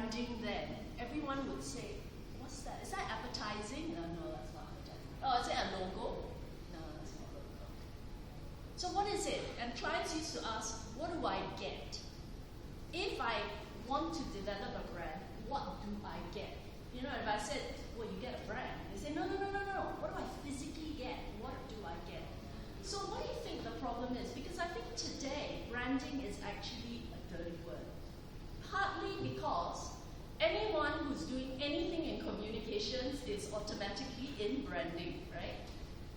branding then, everyone would say, what's that? Is that advertising? No, that's not advertising. Oh, is it a logo? No, that's not a logo. So what is it? And clients used to ask, what do I get? If I want to develop a brand, what do I get? You know, if I said, well, you get a brand, they say, no. What do I physically get? What do I get? So what do you think the problem is? Because I think today, branding is actually a dirty word. Partly because anyone who's doing anything in communications is automatically in branding, right?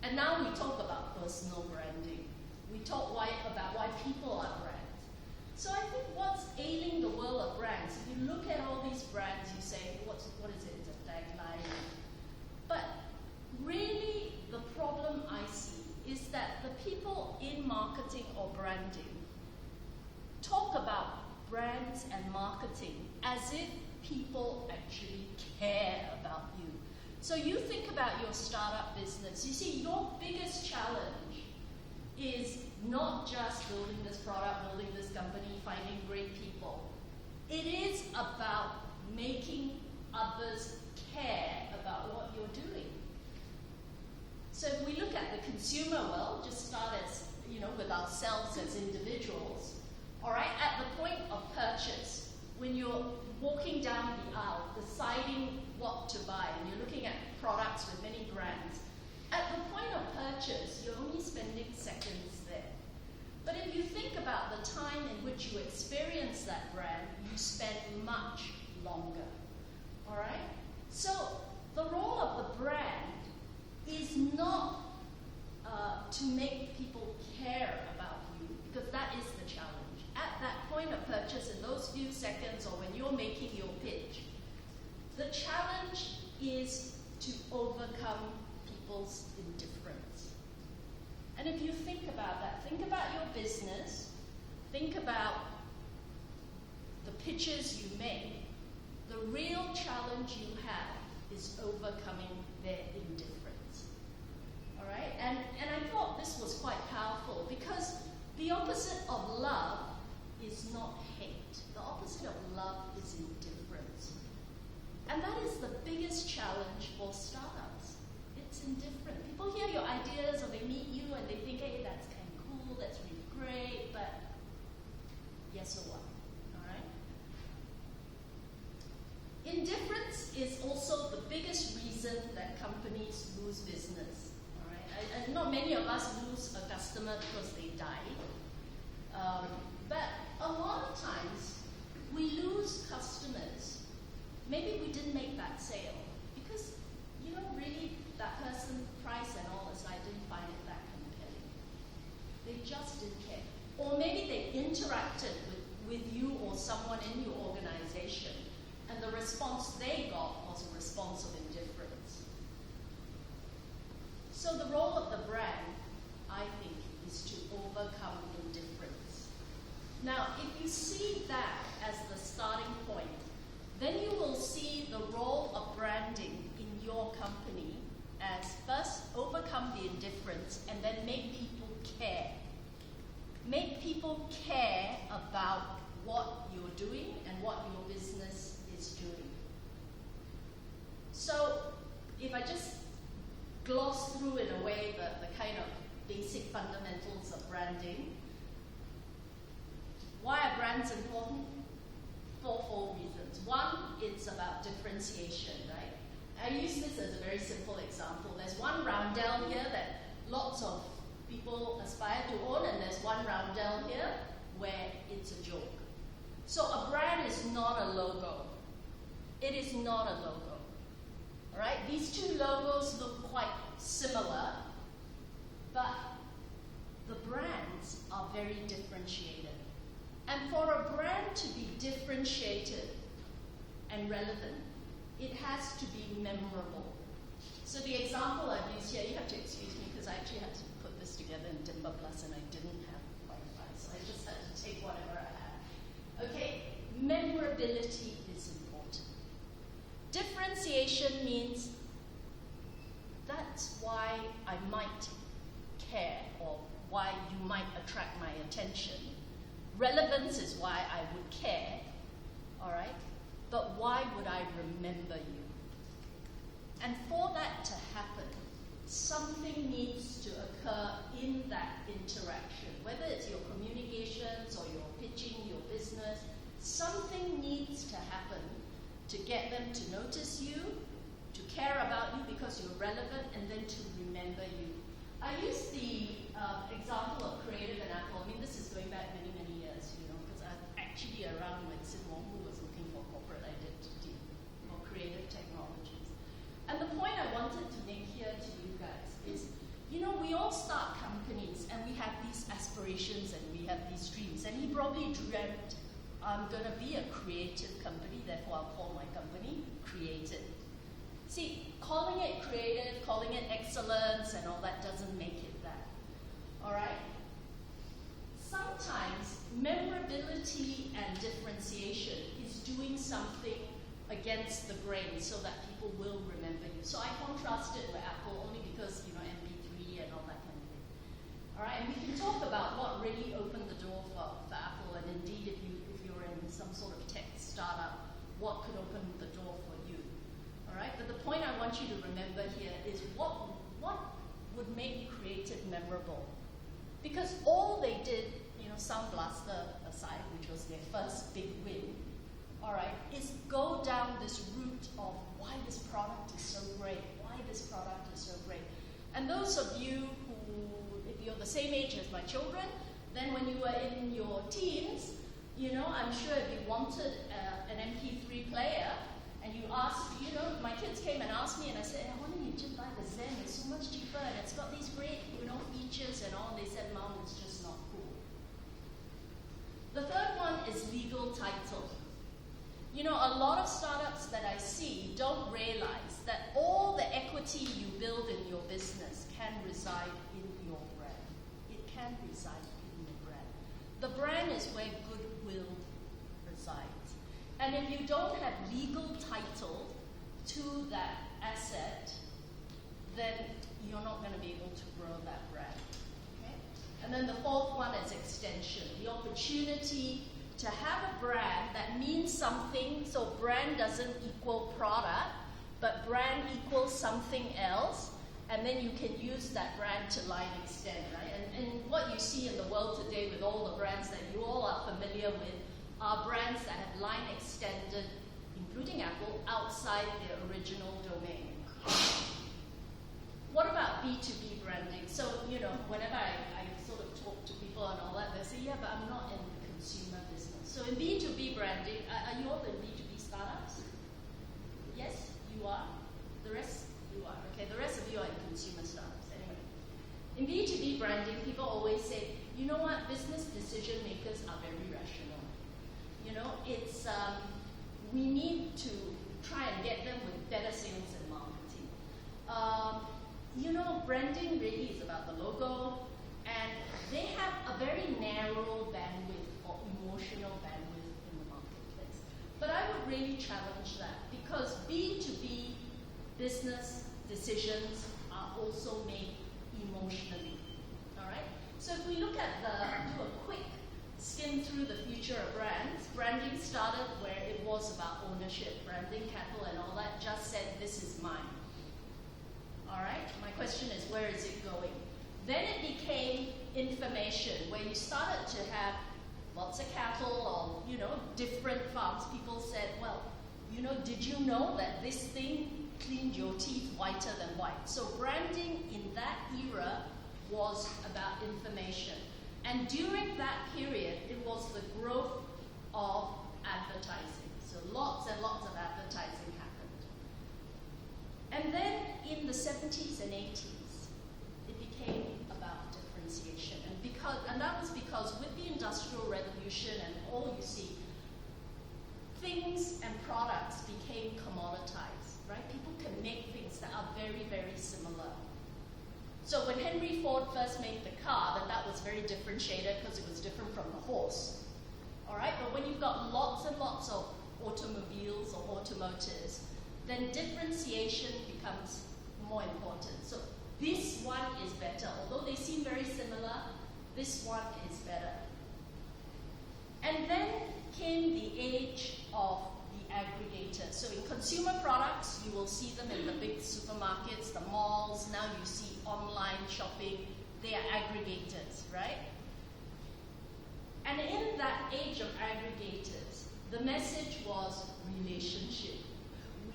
And now we talk about personal branding. We talk about why people are brands. So I think what's ailing the world of brands, if you look at all these brands, you say, what is it? It's a tagline. But really, the problem I see is that the people in marketing or branding talk about brands and marketing as if people actually care about you. So you think about your startup business. You see, your biggest challenge is not just building this product, building this company, finding great people. It is about making others care about what you're doing. So if we look at the consumer world, just start as, with ourselves as individuals, all right, at the point of purchase, when you're walking down the aisle, deciding what to buy, and you're looking at products with many brands, at the point of purchase, you're only spending seconds there. But if you think about the time in which you experience that brand, you spend much longer, all right? So the role of the brand is not to make people care about you, because that is the challenge. At that point of purchase, in those few seconds, or when you're making your pitch, the challenge is to overcome people's indifference. And if you think about that, think about your business, think about the pitches you make, the real challenge you have is overcoming their indifference. All right? And I thought this was quite powerful, because the opposite of love is not hate. The opposite of love is indifference. And that is the biggest challenge for startups. It's indifferent. People hear your ideas, or they meet you and they think, hey, that's kind of cool, that's really great, but yes, so what? All right? Indifference is also the biggest reason that companies lose business. All right? Not many of us lose a customer because they died. But a lot of times, we lose customers. Maybe we didn't make that sale because, really, that person, price and all this, I didn't find it that compelling. They just didn't care. Or maybe they interacted with you or someone in your organization, and the response they got was a response of indifference. So the role of the brand, I think, is to overcome indifference. Now, if you see that as the starting point, then you will see the role of branding in your company as first overcome the indifference and then make people care. Make people care about what you're doing and what your business is doing. So if I just gloss through in a way the kind of basic fundamentals of branding, why are brands important? Fourfold reasons. One, it's about differentiation, right? I use this as a very simple example. There's one roundel here that lots of people aspire to own, and there's one roundel here where it's a joke. So a brand is not a logo. It is not a logo. All right? These two logos look quite similar, but the brands are very differentiated. And for a brand to be differentiated and relevant, it has to be memorable. So the example I've used here, you have to excuse me because I actually had to put this together in Timber Plus and I didn't have Wi-Fi, so I just had to take whatever I had. Okay, memorability is important. Differentiation means that's why I might care or why you might attract my attention. Relevance is why I would care, all right? but why would I remember you? And for that to happen, something needs to occur in that interaction, whether it's your communications or your pitching, your business, something needs to happen to get them to notice you, to care about you because you're relevant, and then to remember you. I use the example of Creative and Apple. I mean, this is going back many, many years, because I'm actually around when Sim Wong Hu was looking for corporate identity or creative technologies. And the point I wanted to make here to you guys is, we all start companies and we have these aspirations and we have these dreams. And he probably dreamt, I'm going to be a creative company, therefore I'll call my company Creative. See, calling it creative, calling it excellence and all that doesn't make it that. All right? Sometimes memorability and differentiation is doing something against the grain so that people will remember you. So I contrast it with Apple only because, MP3 and all that kind of thing. All right, and we can talk about what really opened the door for Apple, and indeed if you're in some sort of tech startup, what could open the door for you. All right, but the point I want you to remember here is what would make Creative memorable? Because all they did, Sound Blaster aside, which was their first big win, all right, is go down this route of why this product is so great, why this product is so great. And those of you who, if you're the same age as my children, then when you were in your teens, I'm sure if you wanted an MP3 player, and you asked, my kids came and asked me, and I said, why don't you just buy the Zen? It's so much cheaper, and it's got these great, features and all. And they said, Mom, it's just not cool. The third one is legal title. A lot of startups that I see don't realize that all the equity you build in your business can reside in your brand. It can reside in the brand. The brand is where goodwill resides. And if you don't have legal title to that asset, then you're not going to be able to grow that brand. Okay? And then the fourth one is extension, the opportunity to have a brand that means something. So brand doesn't equal product, but brand equals something else, and then you can use that brand to line extend, right? And what you see in the world today with all the brands that you all are familiar with are brands that have line extended, including Apple, outside their original domain. What about B2B branding? So, whenever I sort of talk to people and all that, they say, yeah, but I'm not in the consumer business. So in B2B branding, are you all in B2B startups? Yes, you are. The rest, you are. Okay, the rest of you are in consumer startups. Anyway, in B2B branding, people always say, you know what, business decision makers are very rational. It's, we need to try and get them with better sales and marketing. Branding really is about the logo, and they have a very narrow bandwidth or emotional bandwidth in the marketplace. But I would really challenge that, because B2B business decisions are also made emotionally. All right? So if we look at do a quick skim through the future of brands, branding started where it was about ownership. Branding capital and all that just said, this is mine. All right? My question is, where is it going? Then it became information, where you started to have lots of cattle or, different farms. People said, well, did you know that this thing cleaned your teeth whiter than white? So branding in that era was about information. And during that period, it was the growth of advertising. So lots and lots of advertising happened. And then in the 70s and 80s, it became about differentiation. And that was because with the Industrial Revolution and all you see, things and products became commoditized, right? People can make things that are very, very similar. So when Henry Ford first made the car, then that was very differentiated because it was different from the horse. All right? But when you've got lots and lots of automobiles or automotives, then differentiation becomes more important. So this one is better. Although they seem very similar, this one is better. And then came the age of the aggregation. consumer products, you will see them in the big supermarkets, the malls. Now you see online shopping. They are aggregators, right? And in that age of aggregators, the message was relationship.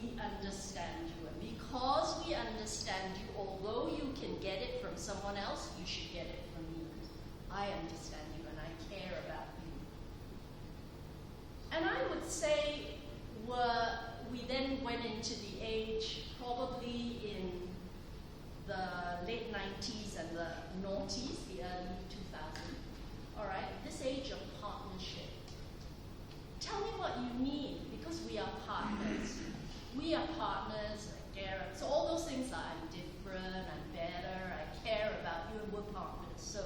We understand you. And because we understand you, although you can get it from someone else, you should get it from me. I understand you and I care about you. And I would say we then went into the age, probably in the late 90s and the noughties, the early 2000s. All right, this age of partnership. Tell me what you need, because we are partners. We are partners, I care. So all those things are, I'm different, I'm better, I care about you, and we're partners. So,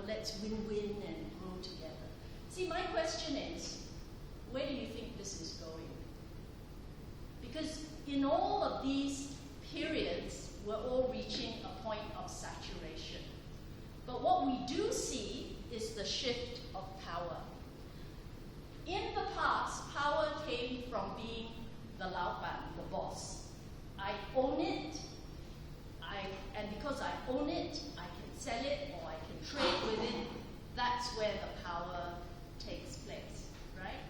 let's win-win and grow together. See, my question is, where do you think this is going? Because in all of these periods, we're all reaching a point of saturation. But what we do see is the shift of power. In the past, power came from being the Laoban, the boss. I own it, and because I own it, I can sell it or I can trade with it. That's where the power takes place, right?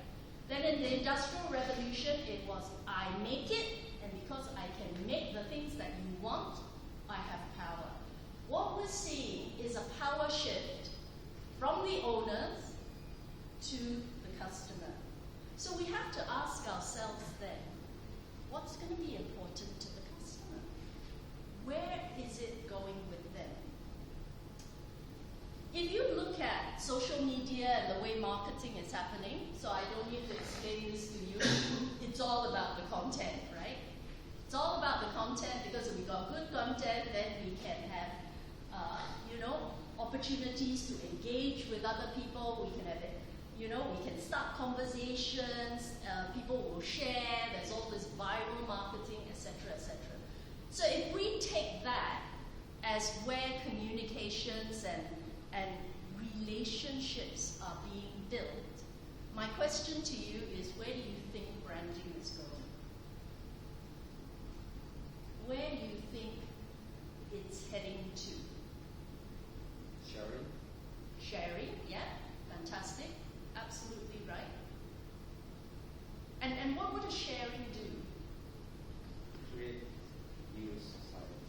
Then in the Industrial Revolution, it was I make it, and because I can make the things that you want, I have power. What we're seeing is a power shift from the owners to the customer. So we have to ask ourselves then, what's going to be important to the customer? Where is it going with them? If you look at social media and the way marketing is happening, so I don't need to explain this to you, it's all about the content, right? It's all about the content, because if we got good content, then we can have, opportunities to engage with other people. We can have it, we can start conversations, people will share, there's all this viral marketing, etc., etc. So if we take that as where communications and relationships are being built, my question to you is, where do you think branding is going? Where do you think it's heading to? Sharing. Sharing, yeah, fantastic, absolutely right. And what would a sharing do? Create new society.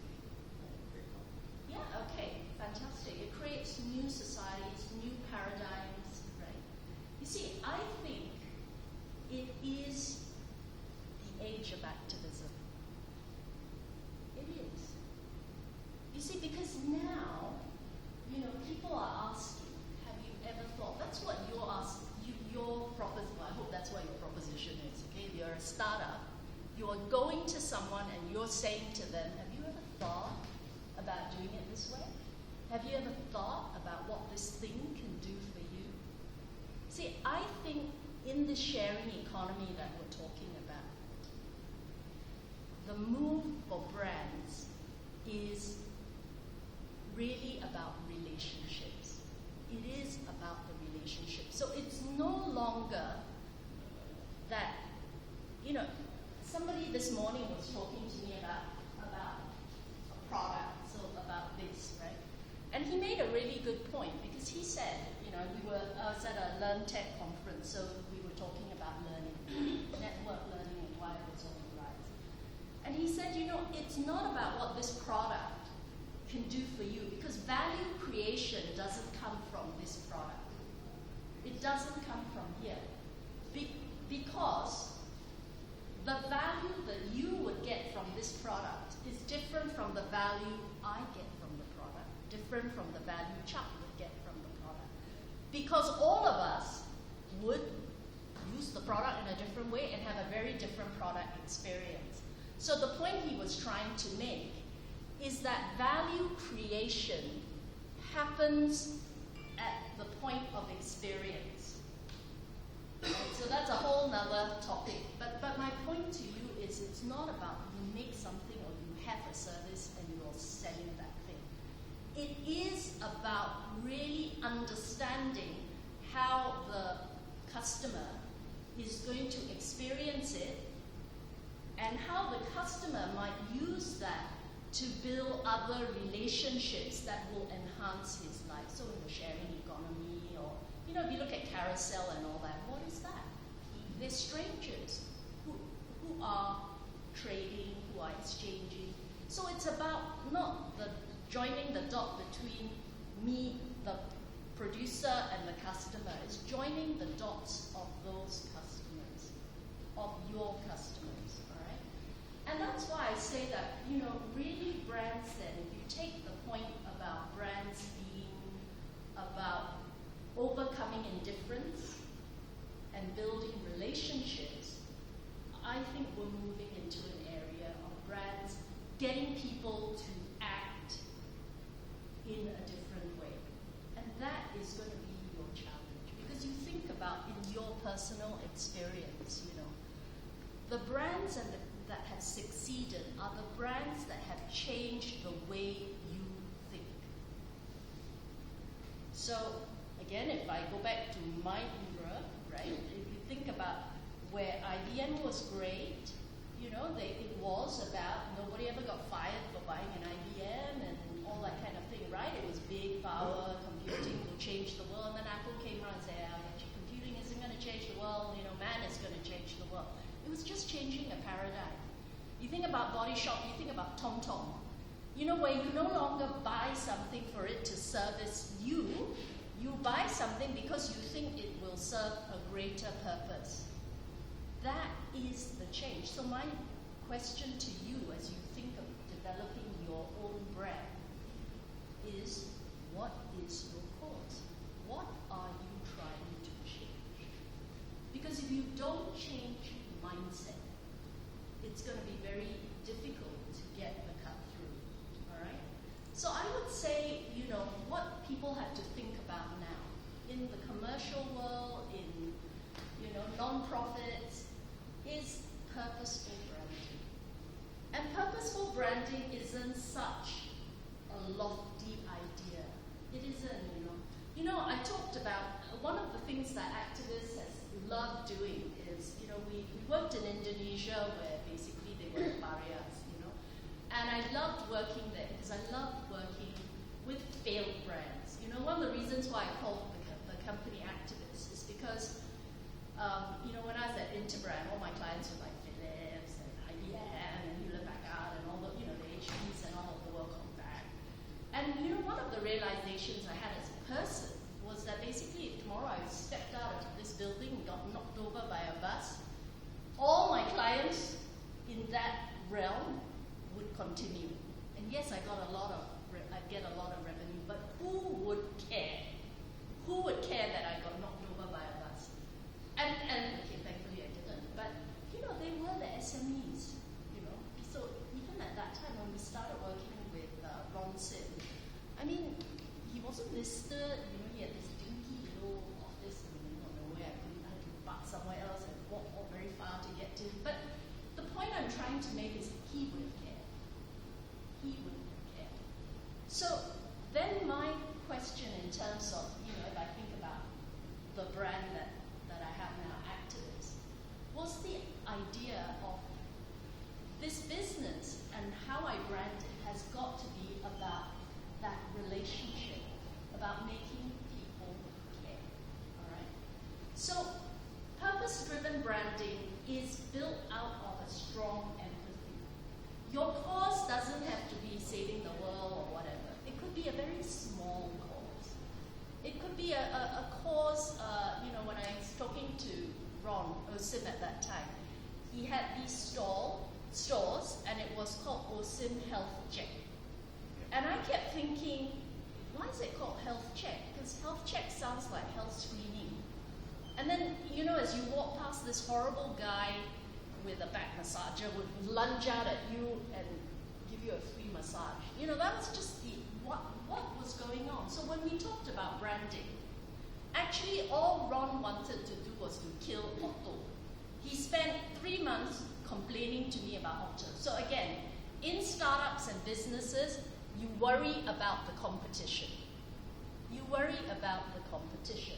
Yeah, okay, fantastic. It creates new societies, new paradigms, right? You see, I think it is the age of activism. It is. You see, because now, people are asking, have you ever thought, that's what you're asking, your proposition, well, I hope that's what your proposition is, okay? You're a startup, you're going to someone and you're saying to them, have you ever thought about doing it this way? Have you ever thought about what this thing can do for you? See, I think in the sharing economy that we're talking about, the move for brands is really about relationships. It is about the relationship. So it's no longer that, somebody this morning was talking to me about a product, so about this, right? And he made a really good point, because he said, I was at a Learn Tech conference, so we were talking about learning, network learning and why it was on the rise. And he said, it's not about what this product can do for you, because value creation doesn't come from this product. It doesn't come from here. Because the value that you would get from this product is different from the value I get from the product, different from the value Chuck would get from the product. Because all of us would use the product in a different way and have a very different product experience. So the point he was trying to make is that value creation happens at the point of experience. Right? So that's a whole nother topic. But my point to you is, it's not about you make something or you have a service and you're selling that thing. It is about really understanding how the customer is going to experience it and how the customer might use that to build other relationships that will enhance his life. So in the sharing economy, or, you know, if you look at carousel and all that, what is that? They're strangers who are trading, who are exchanging. So it's about not the joining the dot between me, the producer, and the customer. It's joining the dots of those customers, of your customers, all right? And that's why I say that, you know, really brands then, if you take the point about brands being about overcoming indifference and building relationships, I think we're moving into an area of brands getting people to act in a different way. And that is going to be your challenge. Because you think about in your personal experience, you know, the brands that have succeeded are the brands that have changed the way you think. So, again, if I go back to my era, right, if you think about where IBM was great, you know, it was about nobody ever got fired for buying an IBM and all that kind of thing, right? It was big power, computing will change the world, and then Apple came around and said, actually, computing isn't going to change the world, you know, man is going to change the world. It was just changing a paradigm. You think about Body Shop, you think about TomTom. You know, where you no longer buy something for it to service you, you buy something because you think it will serve a greater purpose. That is the change. So my question to you as you think of developing your own brand is, what is your cause? What are you trying to change? Because if you don't change mindset, it's going to be very difficult to get the cut through, all right? So I would say, you know, what people have to think about now, in the commercial world, in, you know, non-profits, is purposeful branding. And purposeful branding isn't such a lofty idea. It isn't, you know. You know, I talked about, one of the things that activists has loved doing is, you know, we worked in Indonesia where basically they were barriers, you know. And I loved working there because I loved working with failed brands. You know, one of the reasons why I called the company Activist is because you know, when I was at Interbrand, all my clients were like Philips and IBM and Hewlett-Packard and all the, you know, the HPs and all of the world compact. And, you know, one of the realizations I had as a person was that basically if tomorrow I stepped out of this building and got knocked over by a bus, all my clients in that realm would continue. And yes, I get a lot of revenue, but who would care? Who would care that I got knocked over by a bus? And okay, thankfully I didn't. But, you know, they were the SMEs, you know. So even at that time when we started working with Ron Sim, I mean, he wasn't listed, you know, he had this dinky little office in the middle of nowhere. I had to park somewhere else and walk very far to get to him. But the point I'm trying to make is he would have cared. He would have cared. So then my question in terms of, you know, if I think about the brand that I have now, Activist, was the idea of this business and how I brand it has got to be about that relationship, about making people care, all right? So purpose-driven branding is built out of a strong empathy. Your cause doesn't have to be saving the world or whatever. It could be a very small cause. It could be a cause, you know, when I was talking to Ron Osim at that time, he had these stores, and it was called Osim Health Check. And I kept thinking, why is it called Health Check? Because Health Check sounds like health screening. And then, you know, as you walk past, this horrible guy with a back massager would lunge out at you and give you a free massage. You know, that was just what was going on. So when we talked about branding, actually all Ron wanted to do was to kill Otto. He spent 3 months complaining to me about Otto. So again, in startups and businesses, you worry about the competition. You worry about the competition.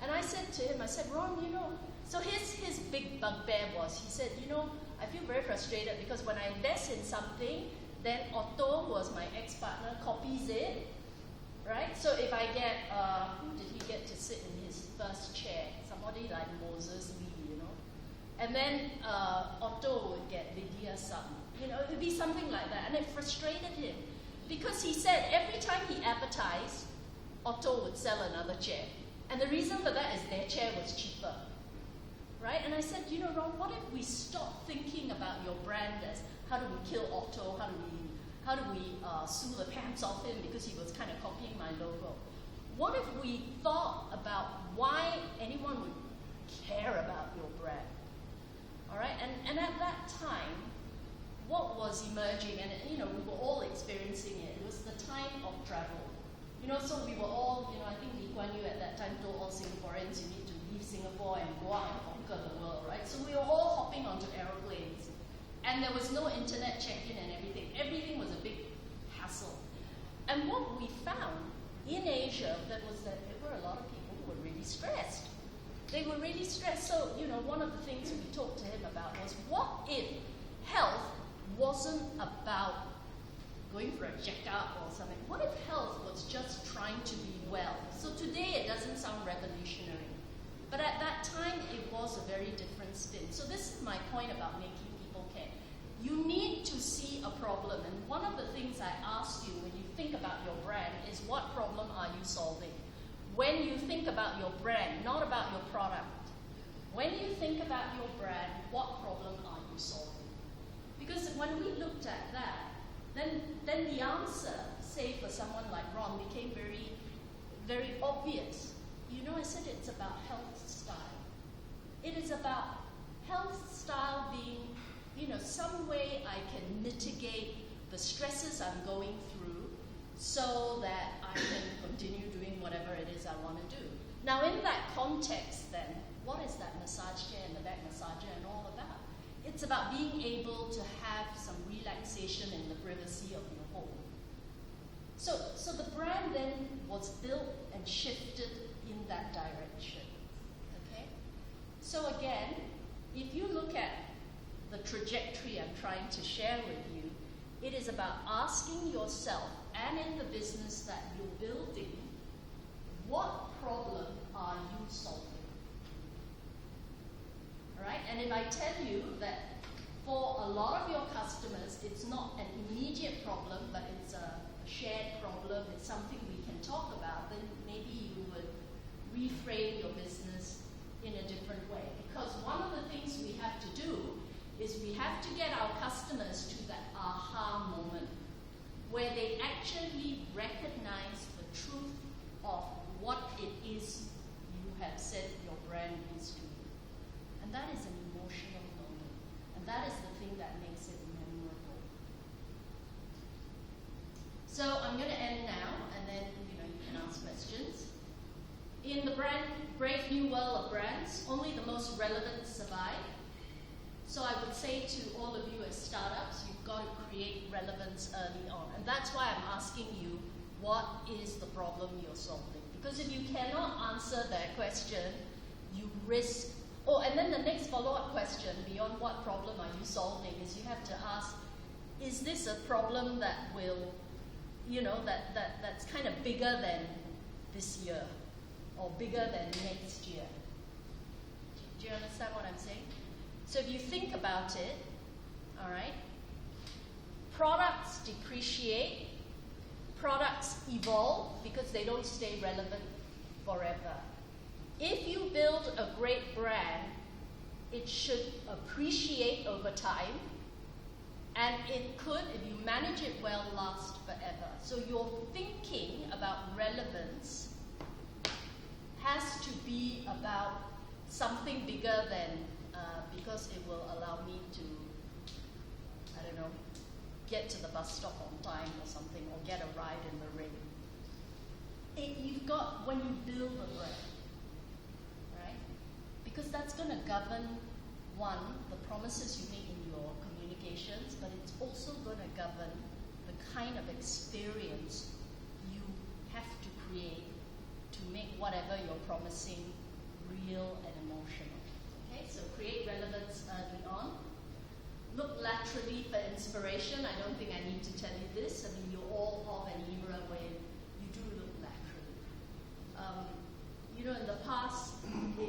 And I said to him, I said, Ron, you know, so his big bugbear was, he said, you know, I feel very frustrated because when I invest in something, then Otto was my ex-partner, copies it, right? So if I get, who did he get to sit in his first chair? Somebody like Moses Lee, you know? And then Otto would get Lydia Sun. You know, it would be something like that. And it frustrated him because he said every time he advertised, Otto would sell another chair. And the reason for that is their chair was cheaper. Right? And I said, you know, Ron, what if we stop thinking about your brand as how do we kill Otto, how do we sue the pants off him because he was kind of copying my logo? What if we thought about why anyone would care about your brand? All right? And at that time, what was emerging, and you know, we were all experiencing it, it was the time of travel. You know, so we were all, you know, I think Lee Kuan Yew at that time told all Singaporeans you need to leave Singapore and go out and conquer the world, right? So we were all hopping onto aeroplanes. And there was no internet check-in and everything. Everything was a big hassle. And what we found in Asia that was that there were a lot of people who were really stressed. They were really stressed. So, you know, one of the things we talked to him about was, what if health wasn't about going for a checkup or something? What if health was just trying to be well? So today it doesn't sound revolutionary. But at that time, it was a very different spin. So this is my point about making people care. You need to see a problem. And one of the things I ask you when you think about your brand is, what problem are you solving? When you think about your brand, not about your product. When you think about your brand, what problem are you solving? Because when we looked at that, then the answer, say for someone like Ron, became very, very obvious. You know, I said it's about health style. It is about health style being, you know, some way I can mitigate the stresses I'm going through so that I can continue doing whatever it is I want to do. Now, in that context, then, what is that massage chair and the back massager and all about? It's about being able to have some relaxation in the privacy of your home. So the brand then was built and shifted in that direction. Okay? So again, if you look at the trajectory I'm trying to share with you, it is about asking yourself, and in the business that you're building, what problem are you solving? Right? And if I tell you that for a lot of your customers, it's not an immediate problem, but it's a shared problem, it's something we can talk about, then maybe you would reframe your business in a different way. Because one of the things we have to do is we have to get our customers to that aha moment where they actually recognize the truth of what it is you have said your brand is to you. And that is an emotional moment. And that is the thing that makes it memorable. So I'm going to end now, and then you can ask questions. In the brave new world of brands, only the most relevant survive. So I would say to all of you as startups, you've got to create relevance early on. And that's why I'm asking you, what is the problem you're solving? Because if you cannot answer that question, you risk. Oh, and then the next follow-up question, beyond what problem are you solving, is you have to ask, is this a problem that will, that's kind of bigger than this year, or bigger than next year? Do you understand what I'm saying? So if you think about it, all right, products depreciate, products evolve because they don't stay relevant forever. If you build a great brand, it should appreciate over time, and it could, if you manage it well, last forever. So your thinking about relevance has to be about something bigger than, because it will allow me to, get to the bus stop on time or something, or get a ride in the rain. You've got, when you build a brand, right? Because that's going to govern, one, the promises you make in your communications, but it's also going to govern the kind of experience you have to create to make whatever you're promising real and emotional. Okay, so create relevance early on. look laterally for inspiration. I don't think I need to tell you this. I mean, you're all of an era where you do look laterally. You know, in the past,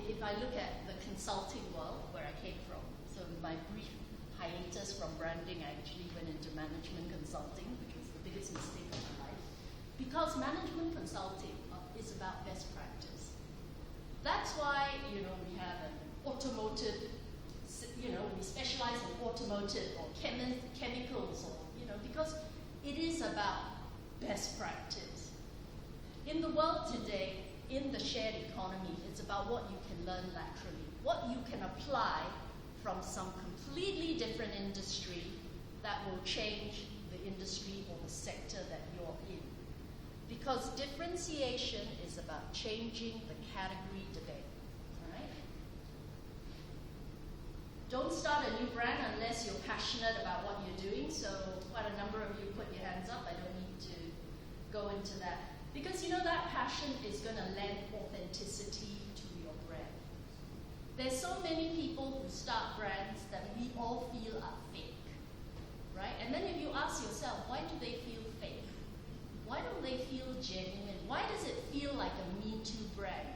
if I look at the consulting world, where I came from, so in my brief hiatus from branding, I actually went into management consulting, which was the biggest mistake of my life. Because management consulting is about best practice. That's why, you know, we have an automotive, you know, we specialize in automotive or chemicals, or, you know, because it is about best practice. In the world today, in the shared economy, it's about what you can learn laterally, what you can apply from some completely different industry that will change the industry or the sector that you're in. Because differentiation is about changing the category debate, all right? Don't start a new brand unless you're passionate about what you're doing. So quite a number of you put your hands up. I don't need to go into that. Because you know that passion is going to lend authenticity to your brand. There's so many people who start brands that we all feel are fake, right? And then if you ask yourself, why do they feel fake? Why don't they feel genuine? Why does it feel like a Me Too brand?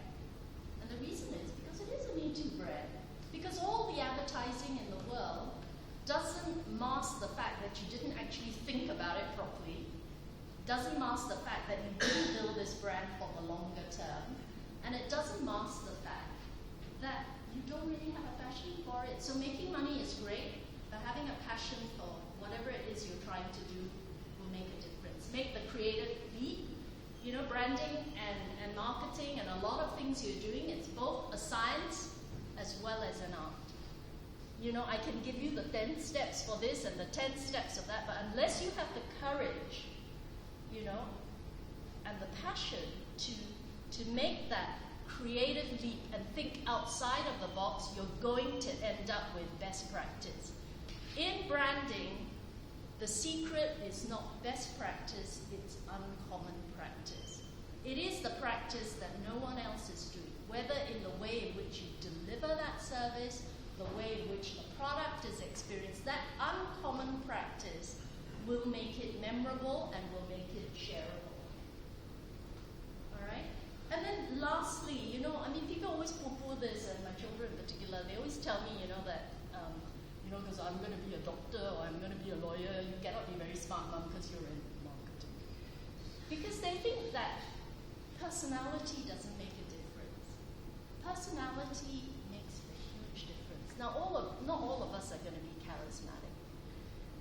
And the reason is because it is a Me Too brand. Because all the advertising in the world doesn't mask the fact that you didn't actually think about it properly, doesn't mask the fact that you didn't build this brand for the longer term, and it doesn't mask the fact that you don't really have a passion for it. So making money is great, but having a passion for whatever it is you're trying to do will make a difference. Make the creative leap. You know, branding and marketing and a lot of things you're doing, it's both a science as well as an art. You know, I can give you the 10 steps for this and the 10 steps of that, but unless you have the courage, you know, and the passion to make that creative leap and think outside of the box, you're going to end up with best practice. In branding, the secret is not best practice, it's uncommon practice. It is the practice that no one else is doing, whether in the way in which you deliver that service, the way in which the product is experienced. That uncommon practice will make it memorable and will make it shareable. All right? And then lastly, you know, I mean, people always poo-poo this, and my children in particular, they always tell me, you know, that, you know, because I'm going to be a doctor or I'm going to be a lawyer, you cannot be very smart, Mom, because you're in marketing. Because they think that personality doesn't make a difference. Personality makes a huge difference. Now, not all of us are going to be charismatic.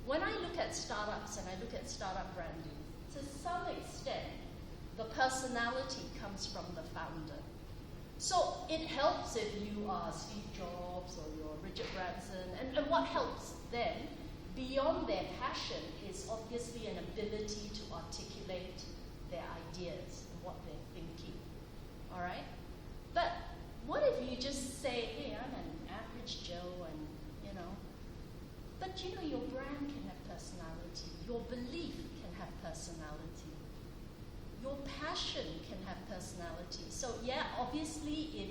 When I look at startups and I look at startup branding, to some extent, the personality comes from the founder. So it helps if you are Steve Jobs or you're Richard Branson, and what helps then, beyond their passion, is obviously an ability to articulate their ideas and what they're thinking. All right? But what if you just say, hey, I'm an average Joe, and, you know, but you know, your brand can have personality, your belief can have personality, your passion can have personality. So yeah, obviously, if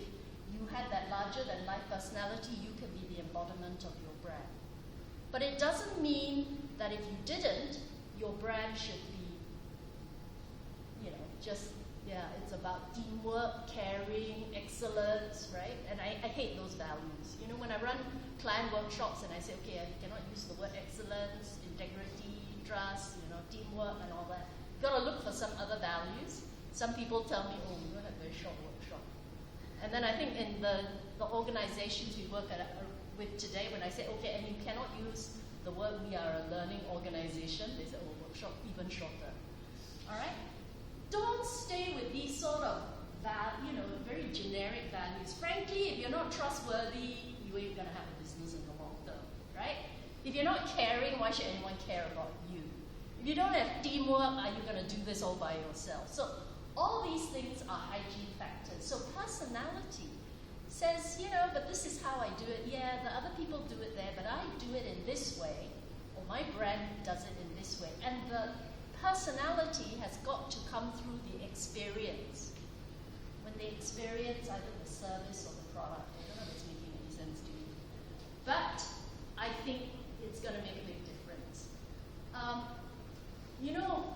you had that larger than life personality, you can be the embodiment of your brand. But it doesn't mean that if you didn't, your brand should be, you know, just, yeah, it's about teamwork, caring, excellence, right? And I hate those values. You know, when I run client workshops and I say, okay, I cannot use the word excellence, integrity, trust, you know, teamwork and all that. You've got to look for some other values. Some people tell me, oh, we're going to have a very short workshop. And then I think in the organizations we work with today, when I say, okay, and you cannot use the word we are a learning organization, they say, oh, workshop even shorter. All right? Don't stay with these sort of, you know, very generic values. Frankly, if you're not trustworthy, you ain't going to have a business in the long term, right? If you're not caring, why should anyone care about you? If you don't have teamwork, are you going to do this all by yourself? So all these things are hygiene factors. So personality says, you know, but this is how I do it. Yeah, the other people do it there, but I do it in this way, or my brand does it in this way. And the personality has got to come through the experience. When they experience either the service or the product, I don't know if it's making any sense to you. But I think it's going to You know,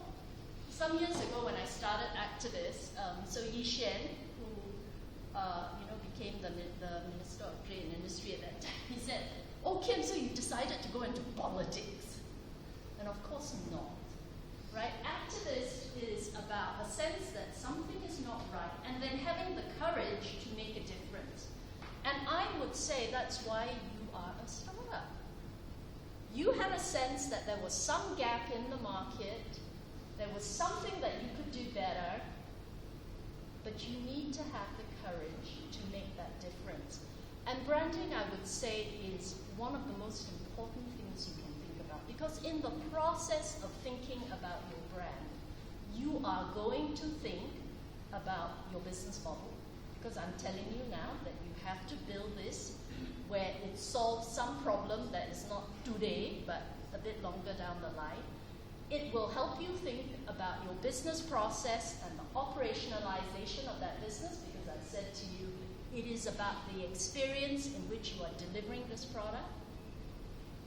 some years ago when I started Activiste, so Yi Xian, who became the Minister of Trade and Industry at that time, he said, "Oh Kim, so you decided to go into politics?" And of course not, right? Activist is about a sense that something is not right, and then having the courage to make a difference. And I would say that's why you are a startup. You had a sense that there was some gap in the market, there was something that you could do better, but you need to have the courage to make that difference. And branding, I would say, is one of the most important things you can think about, because in the process of thinking about your brand, you are going to think about your business model, because I'm telling you now that you have to build this where it solves some problem that is not today, but a bit longer down the line. It will help you think about your business process and the operationalization of that business, because I said to you, it is about the experience in which you are delivering this product.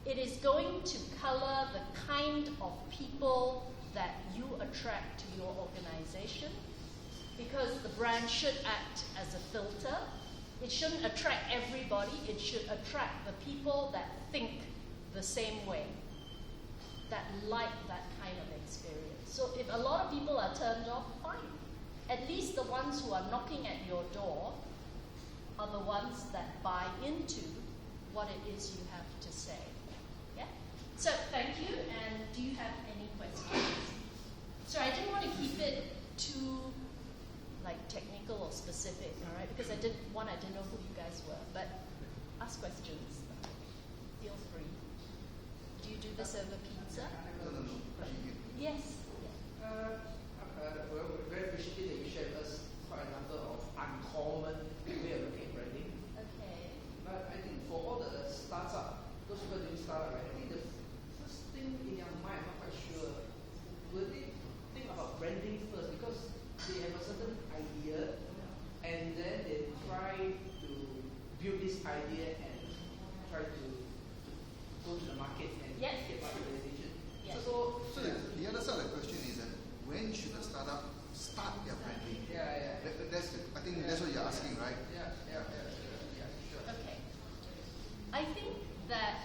It is going to color the kind of people that you attract to your organization, because the brand should act as a filter. It shouldn't attract everybody, it should attract the people that think the same way, that like that kind of experience. So if a lot of people are turned off, fine. At least the ones who are knocking at your door are the ones that buy into what it is you have to say. Yeah? So thank you, and do you have any questions? So I didn't want to keep it too technical or specific, all right? Because I didn't know who you guys were, but ask questions. Feel free. Do you do this over pizza? No. Yes. Well, we're very appreciative that you shared us quite a number of uncommon way of looking at branding. Okay. But I think for all the startup, those people doing startup, right, I think the first thing in their mind, I'm not quite sure, will they think about branding first? Because they have a certain idea, and then they try to build this idea and try to go to the market and Yes. get marketization. Yes. So the other side of the question is that when should a startup start their branding? Yeah. I think that's what you're asking, right? Yeah, sure. Okay. I think that,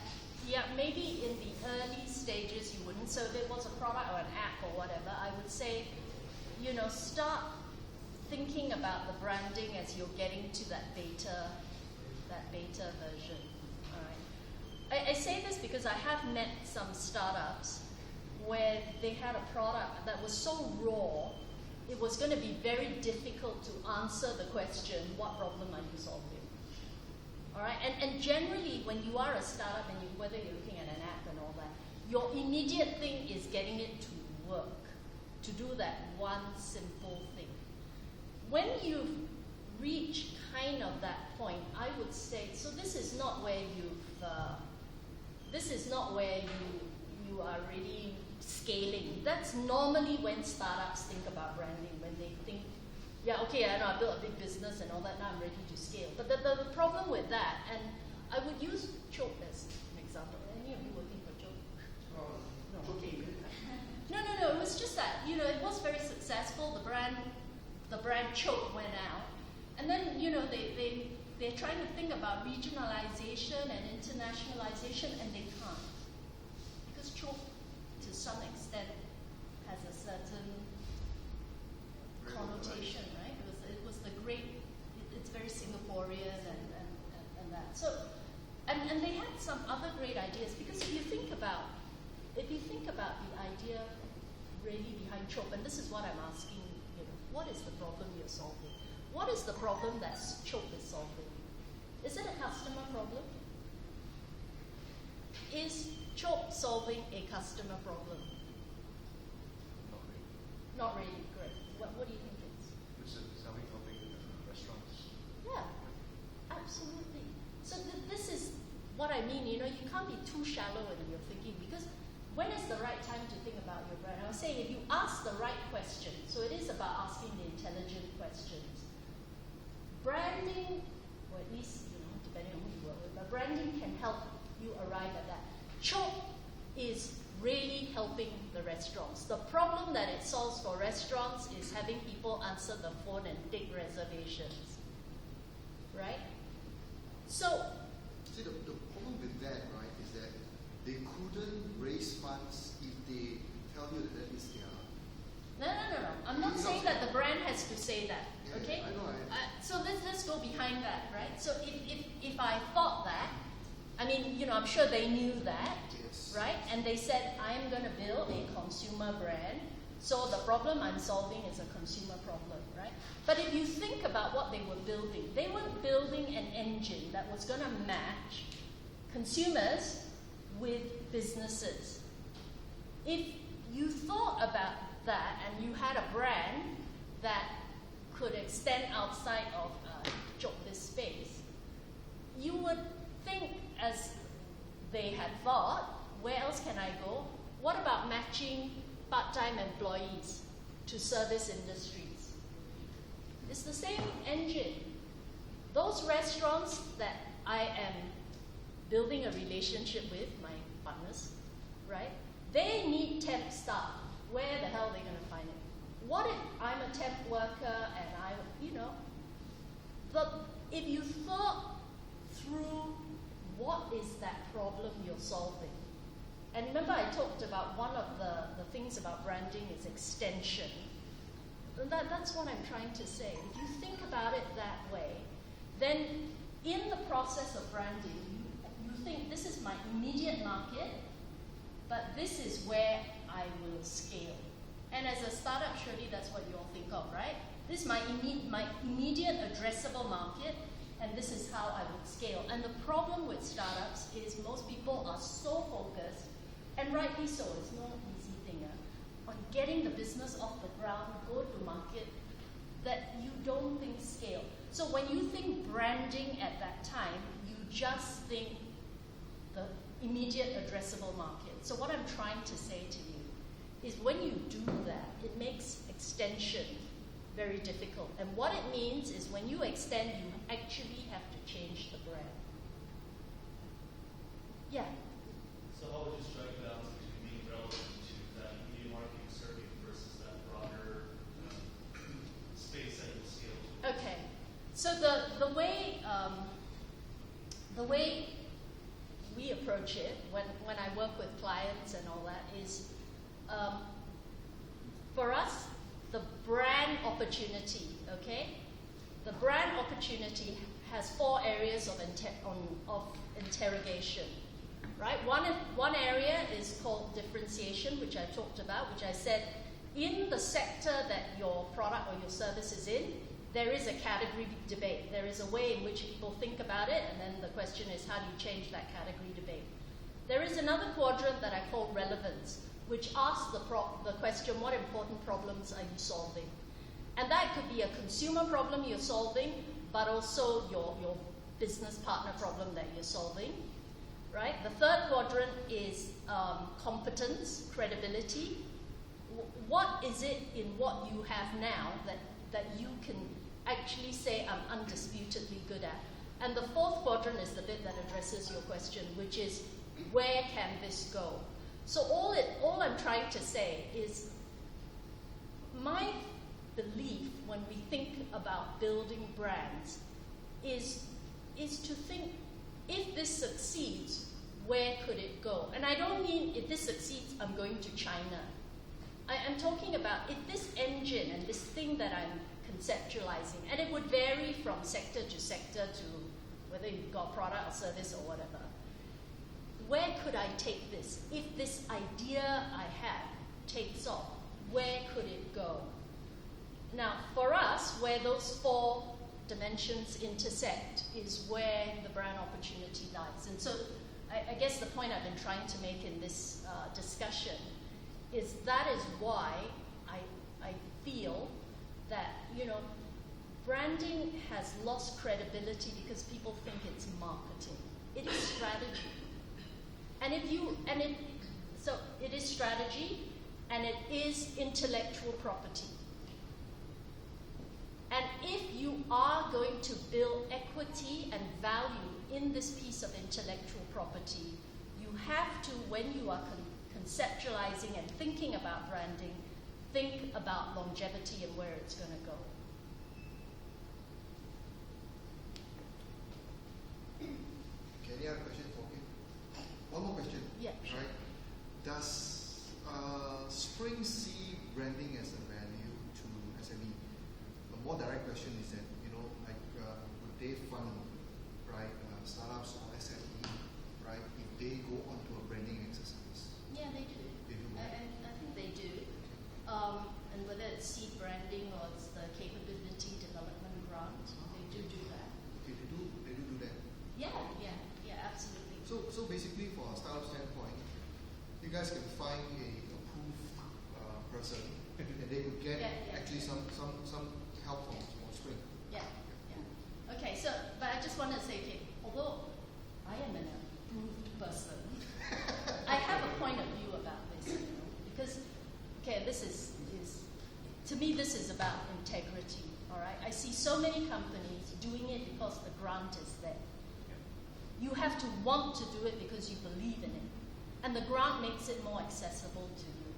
maybe in the early stages you wouldn't. So if it was a product or an app or whatever, I would say, start thinking about the branding as you're getting to that beta version. All right. I say this because I have met some startups where they had a product that was so raw, it was going to be very difficult to answer the question, what problem are you solving? All right. And generally, when you are a startup and whether you're looking at an app and all that, your immediate thing is getting it to work, to do that one simple thing. When you've reached kind of that point, I would say, so this is not where you are really scaling. That's normally when startups think about branding, when they think, I know I built a big business and all that, now I'm ready to scale. But the problem with that, and I would use Chope as an example. Any of you working for Chope? No. Okay. No, it was just that, it was very successful. The brand Chope went out. And then, they're trying to think about regionalization and internationalization, and they can't. Because Chope, to some extent, has a certain connotation, right? It was the great, it's very Singaporean and that. So, and they had some other great ideas, because if you think about the idea really behind Chope, and this is what I'm asking, what is the problem you're solving? What is the problem that Chope is solving? Is it a customer problem? Is Chope solving a customer problem? Not really. Great. What do you think it is? It's selling helping restaurants. Yeah, absolutely. So this is what I mean. You can't be too shallow in your thinking, because when is the right time to think about your brand? I was saying, if you ask the right question, so it is about asking the intelligent questions. Branding, or at least, depending on who you work with, but branding can help you arrive at that. Chope is really helping the restaurants. The problem that it solves for restaurants is having people answer the phone and take reservations, right? So, see, the problem with that, right, is that they couldn't raise funds if they tell you that that is their... No. I'm not saying that the brand has to say that, okay? I know. So let's go behind that, right? So if I thought that, I mean, you know, I'm sure they knew that, Yes. right? And they said, I'm going to build a consumer brand, so the problem I'm solving is a consumer problem, right? But if you think about what they were building, they were building an engine that was going to match consumers with businesses. If you thought about that and you had a brand that could extend outside of this space, you would think, as they had thought, where else can I go? What about matching part-time employees to service industries? It's the same engine. Those restaurants that I am building a relationship with, my partners, right? They need temp staff. Where the hell are they going to find it? What if I'm a temp worker and if you thought through what is that problem you're solving? And remember I talked about one of the things about branding is extension. That's what I'm trying to say. If you think about it that way, then in the process of branding, you think this is my immediate market, but this is where I will scale. And as a startup, surely that's what you all think of, right? This is my immediate addressable market, and this is how I would scale. And the problem with startups is most people are so focused, and rightly so, it's no easy thing, on getting the business off the ground, go to market, that you don't think scale. So when you think branding at that time, you just think the immediate addressable market. So what I'm trying to say to you is when you do that, it makes extension very difficult. And what it means is when you extend, you actually have to change the brand. Yeah? So how would you strike a balance between being relevant to that media marketing circuit versus that broader space that you'll scale to? Okay. So the way we approach it when I work with clients and all that is, for us, the brand opportunity, okay? The brand opportunity has 4 areas of interrogation, right? One area is called differentiation, which I talked about, which I said, in the sector that your product or your service is in, there is a category debate. There is a way in which people think about it, and then the question is, how do you change that category debate? There is another quadrant that I call relevance, which asks the question, what important problems are you solving? And that could be a consumer problem you're solving, but also your business partner problem that you're solving, right? The third quadrant is competence, credibility. What is it in what you have now that you can actually say I'm undisputedly good at? And the fourth quadrant is the bit that addresses your question, which is where can this go? So all I'm trying to say is my belief when we think about building brands is to think, if this succeeds, where could it go? And I don't mean if this succeeds, I'm going to China. I'm talking about if this engine and this thing that I'm conceptualizing, and it would vary from sector to sector to whether you've got product or service or whatever. Where could I take this? If this idea I have takes off, where could it go? Now, for us, where those 4 dimensions intersect is where the brand opportunity lies. And so I guess the point I've been trying to make in this discussion is that is why I feel that, branding has lost credibility because people think it's marketing. It is strategy. So it is strategy, and it is intellectual property. And if you are going to build equity and value in this piece of intellectual property, you have to, when you are conceptualizing and thinking about branding, think about longevity and where it's going to go. Okay, any other question for Kim? One more question. Yeah, sure. Right? Does Spring see branding as a value to SME? A more direct question is that, would they fund, right, startups or SME, right, if they go onto a branding exercise? Yeah, they do. They do, right? And I think they do. And whether it's seed branding or it's the capability development grant, they do that. Okay, they do that. Yeah, absolutely. So basically, for a startup standpoint, you guys can find a approved person, and they would get actually some help from Spring. Yeah. Okay, so, but I just want to say, okay, although I am an approved person, I have a point of view about this, because, okay, this is, to me, this is about integrity, all right? I see so many companies doing it because the grant is there. You have to want to do it because you believe in it. And the grant makes it more accessible to you,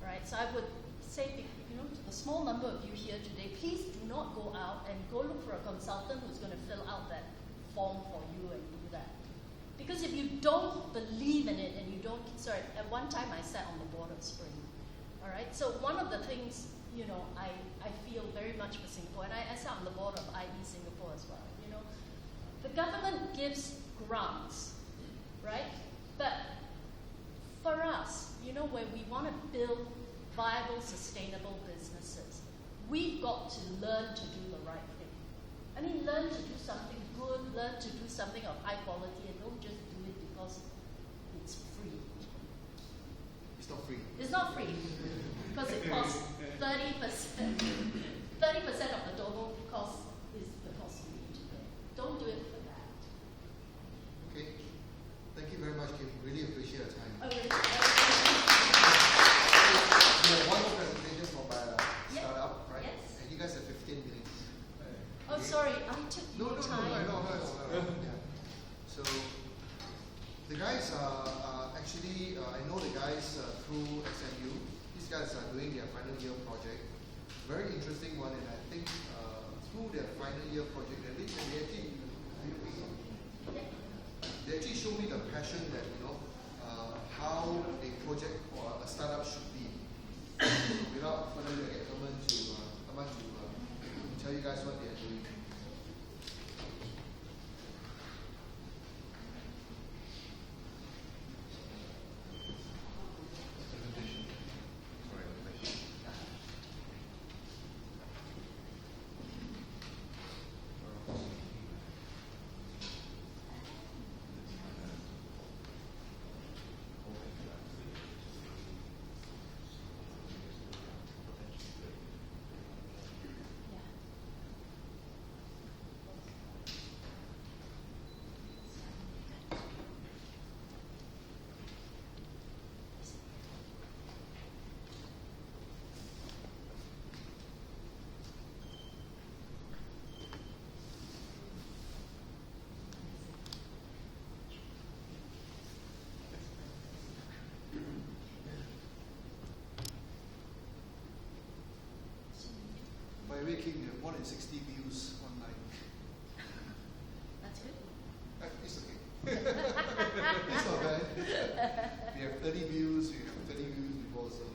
right? So I would say, to the small number of you here today, please do not go out and go look for a consultant who's going to fill out that form for you and do that. Because if you don't believe in it and you don't, at one time I sat on the board of Spring, all right? So one of the things, I feel very much for Singapore, and I sat on the board of IE Singapore as well, The government gives grants, right? But for us, where we want to build viable, sustainable businesses, we've got to learn to do the right thing. I mean, learn to do something good, learn to do something of high quality, and don't just do it because it's free. It's not free. It's not free, because it costs 30%. 30% of the total cost is the cost you need to pay. Don't do it for that. Okay. Thank you very much, Kim. Really appreciate your time. Oh, really? We have one more presentation from my startup, right? Yes. And you guys have 15 minutes. Oh, sorry, I took No, your time. no. Yeah. So, the guys are actually, I know the guys through SMU. These guys are doing their final year project. Very interesting one, and I think through their final year project, they actually show me the passion that, how a project or a startup should be. Without further ado, I get someone to tell you guys what they are doing. By the way, Kim, you have more than 60 views online. That's good. It's okay. It's not bad. We have 30 views, we have 30 views before, so.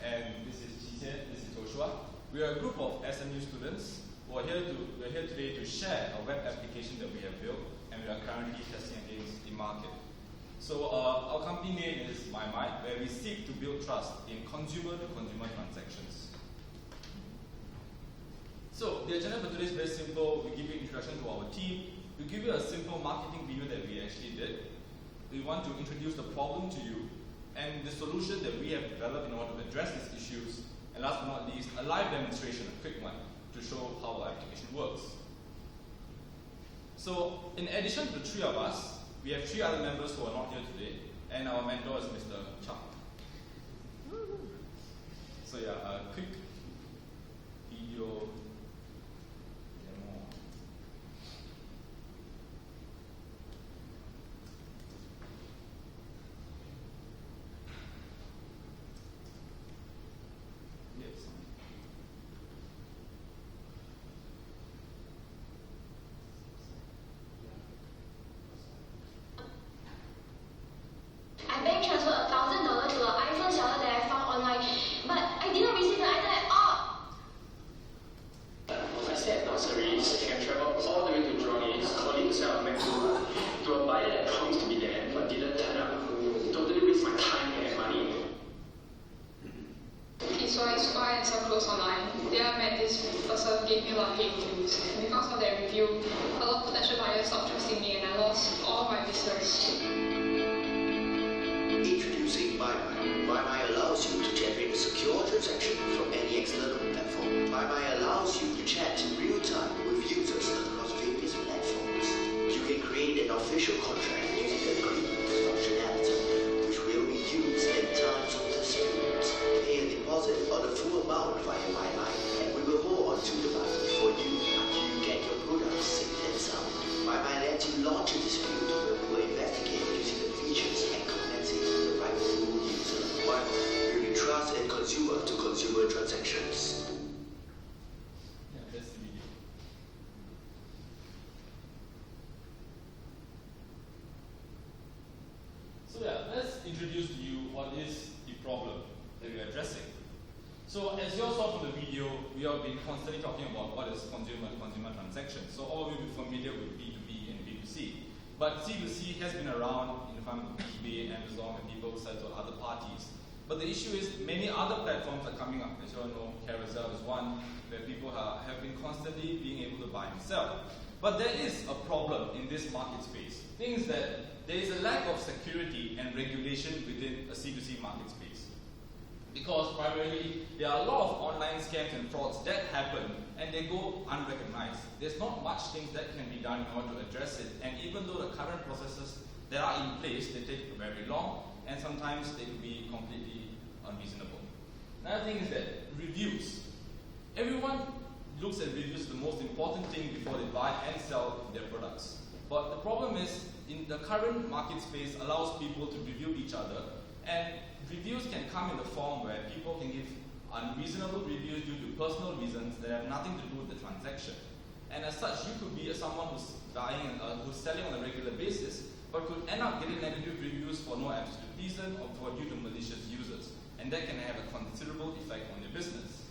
and this is Jixian, this is Joshua. We are a group of SMU students who are here today to share a web application that we have built, and we are currently testing against the market. So our company name is MaiMai, where we seek to build trust in consumer-to-consumer transactions. So the agenda for today is very simple. We give you an introduction to our team. We give you a simple marketing video that we actually did. We want to introduce the problem to you and the solution that we have developed in order to address these issues. And last but not least, a live demonstration, a quick one, to show how our application works. So in addition to the three of us, we have three other members who are not here today, and our mentor is Mr. Chuck. So yeah, a quick video demo. Yes. I bank transferred $1,000 to an iPhone seller that I found online, but I didn't receive the item at all. I said groceries and traveled all the way to Jurong East, calling to sell a MacBook to a buyer that promised to be there but didn't turn up. Totally waste my time and money. Okay, so I buy and sell clothes online. Then I met this person, gave me a lot of hate reviews. And because of that review, a lot of potential buyers stopped trusting me and I lost all my business. Introducing MaiMai. MaiMai allows you to generate a secure transaction from any external platform. MaiMai allows you to chat in real time with users across various platforms. You can create an official contract using the agreement functionality, which will be used in times of dispute. Pay a deposit or the full amount via MaiMai, and we will hold on to the money for you until you get your products safe and sound. MaiMai lets you launch a dispute where we will investigate using the features and compensate the rightful user. MaiMai, building trust in consumer-to-consumer transactions. Yeah, that's the video. So yeah, let's introduce to you what is the problem that we are addressing. So as you all saw from the video, we have been constantly talking about what is consumer-to-consumer transactions. So all of you will be familiar with B2B and B2C. But C2C has been around in the form of eBay, Amazon, and people sell to other parties. But the issue is many other platforms are coming up. As you all know, Carousel is one where people have been constantly being able to buy and sell. But there is a problem in this market space. Things that there is a lack of security and regulation within a C2C market space. Because primarily, there are a lot of online scams and frauds that happen and they go unrecognized. There's not much things that can be done in order to address it. And even though the current processes that are in place, they take very long and sometimes they can be completely unreasonable. Another thing is that reviews. Everyone looks at reviews as the most important thing before they buy and sell their products. But the problem is, in the current market space allows people to review each other, and reviews can come in the form where people can give unreasonable reviews due to personal reasons that have nothing to do with the transaction. And as such, you could be someone who's who's selling on a regular basis, but could end up getting negative reviews for no absolute reason or for due to malicious users. And that can have a considerable effect on your business.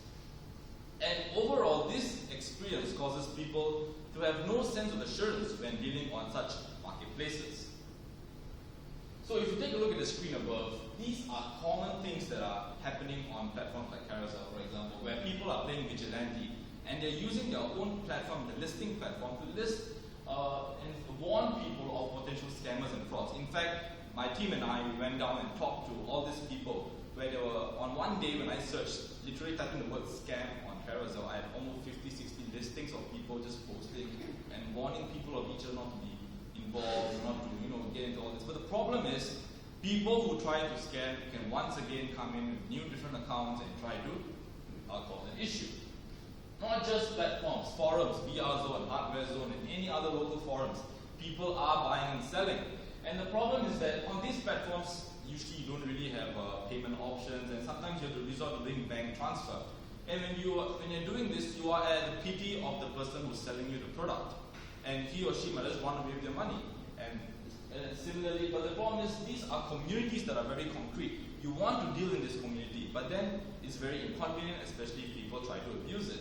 And overall, this experience causes people to have no sense of assurance when dealing on such marketplaces. So if you take a look at the screen above, these are common things that are happening on platforms like Carousel, for example, where people are playing vigilante and they're using their own platform, the listing platform, to list and warn people of potential scammers and frauds. In fact, my team and I, we went down and talked to all these people where they were, on one day when I searched, literally typing the word scam on Carousel, I had almost 50, 60 listings of people just posting and warning people of each other not to be involved, not to get into all this. But the problem is, people who try to scam can once again come in with new different accounts and try to cause an issue. Not just platforms, forums, VR Zone, Hardware Zone, and any other local forums. People are buying and selling. And the problem is that on these platforms, usually you don't really have payment options, and sometimes you have to resort to doing bank transfer. And when you're doing this, you are at the pity of the person who's selling you the product. And he or she might just want to wave their money. And similarly, but the problem is these are communities that are very concrete. you want to deal in this community, but then it's very inconvenient, especially if people try to abuse it.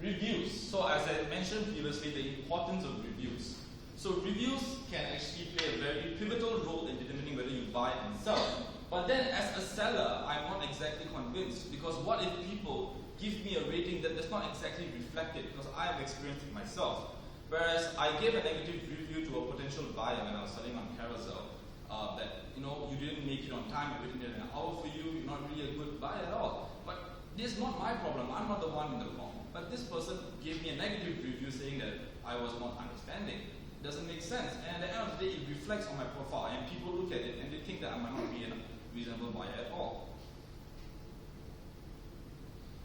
Reviews. So as I mentioned previously, the importance of reviews. So reviews can actually play a very pivotal role in determining whether you buy and sell. But then as a seller, I'm not exactly convinced, because what if people give me a rating that does not exactly reflect it, because I have experienced it myself. Whereas I gave a negative review to a potential buyer when I was selling on Carousel, that you didn't make it on time, I waited an hour for you, you're not really a good buyer at all. But this is not my problem, I'm not the one in the wrong. But this person gave me a negative review saying that I was not understanding. It doesn't make sense. And at the end of the day, it reflects on my profile, and people look at it and they think that I might not be a reasonable buyer at all.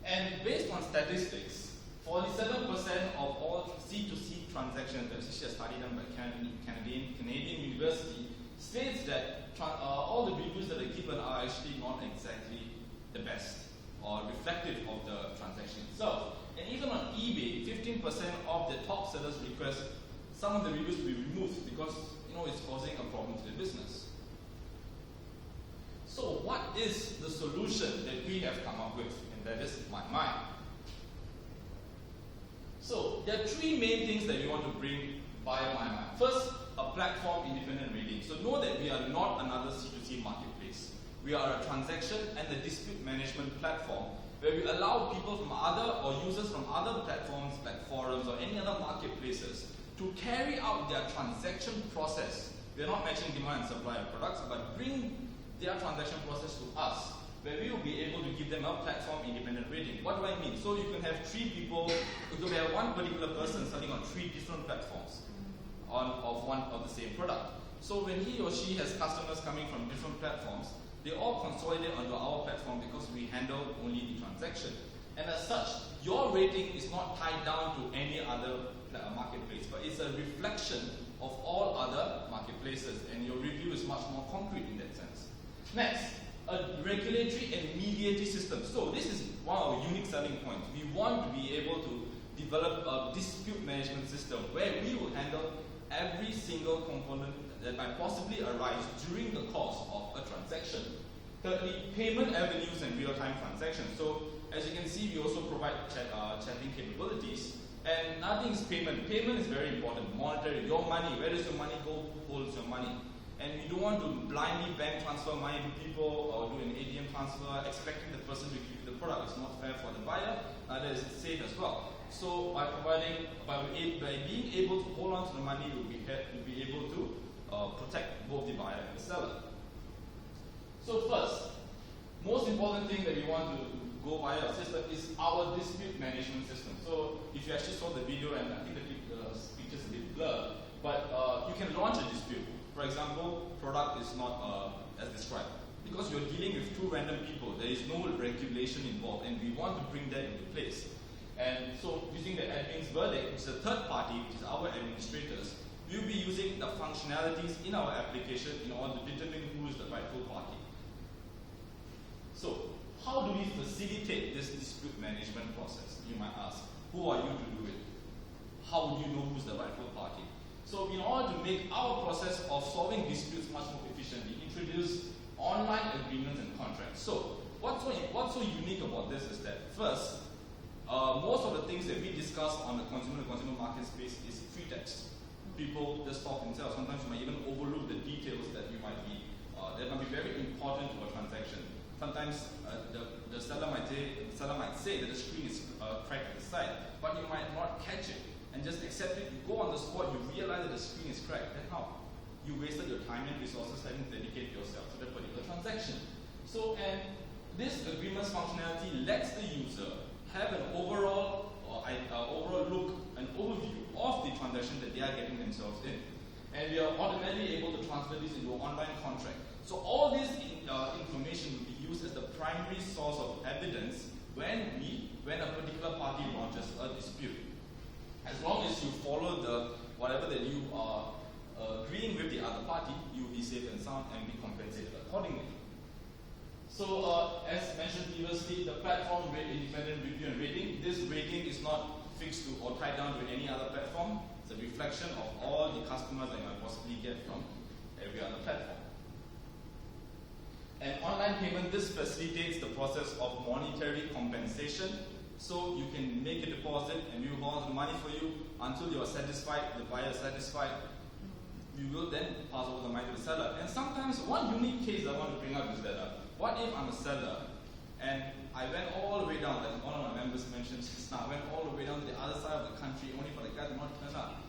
And based on statistics, 47% of all C2C transactions, that's actually a study done by Canadian University, states that all the reviews that are given are actually not exactly the best or reflective of the transaction itself. And even on eBay, 15% of the top sellers request some of the reviews to be removed because it's causing a problem to their business. So what is the solution that we have come up with? And that is MaiMai. So there are three main things that we want to bring via MaiMai. First, a platform independent rating. So know that we are not another C2C marketplace. We are a transaction and a dispute management platform where we allow people from other or users from other platforms like forums or any other marketplaces to carry out their transaction process. We are not matching demand and supply of products, but bring their transaction process to us, where we will be able to give them a platform independent rating. What do I mean? So you can have three people, you can have one particular person selling on three different platforms of one of the same product. So when he or she has customers coming from different platforms, they all consolidate onto our platform because we handle only the transaction. And as such, your rating is not tied down to any other marketplace, but it's a reflection of all other marketplaces, and your review is much more concrete in that sense. Next, a regulatory and mediatory system. So this is one of our unique selling points. We want to be able to develop a dispute management system where we will handle every single component that might possibly arise during the course of a transaction. Thirdly, payment avenues and real-time transactions. So as you can see, we also provide chatting capabilities. And another thing is payment. Payment is very important. Monetary, your money, where does your money go? Who holds your money? And we don't want to blindly bank transfer money to people or do an ATM transfer expecting the person to give you the product. It's not fair for the buyer, neither is it safe as well. So by being able to hold on to the money, you'll be able to protect both the buyer and the seller. So first, most important thing that we want to go via our system is our dispute management system. So if you actually saw the video, and I think the picture's a bit blurred, but you can launch a dispute. For example, product is not as described. Because you're dealing with two random people, there is no regulation involved, and we want to bring that into place. And so using the admin's verdict, which is a third party, which is our administrators, we'll be using the functionalities in our application in order to determine who is the rightful party. So how do we facilitate this dispute management process? You might ask, who are you to do it? How would you know who's the rightful party? So in order to make our process of solving disputes much more efficient, we introduce online agreements and contracts. So what's so unique about this is that first, most of the things that we discuss on the consumer market space is free text. People just talk themselves. Sometimes you might even overlook the details that that might be very important to a transaction. Sometimes the seller might say that the screen is cracked at the side, but you might not catch it and just accept it. You go on the spot, you realize that the screen is cracked. Then how? You wasted your time and resources having to dedicate yourself to that particular transaction. So, and this agreements functionality lets the user have an overall look, an overview of the transaction that they are getting themselves in. And we are automatically able to transfer this into an online contract. So all this information will be used as the primary source of evidence when a particular party launches a dispute. As long as you follow whatever that you are agreeing with the other party, you will be safe and sound and be compensated accordingly. So as mentioned previously, the platform rate independent review and rating. This rating is not fixed to or tied down to any other platform. It's a reflection of all the customers that you might possibly get from every other platform. And online payment, this facilitates the process of monetary compensation. So you can make a deposit and we will hold on the money for you until you are satisfied, the buyer is satisfied. You will then pass over the money to the seller. And sometimes one unique case I want to bring up is that what if I'm a seller and I went all the way down, like one of my members mentioned just now, I went all the way down to the other side of the country only for the guy to not turn up.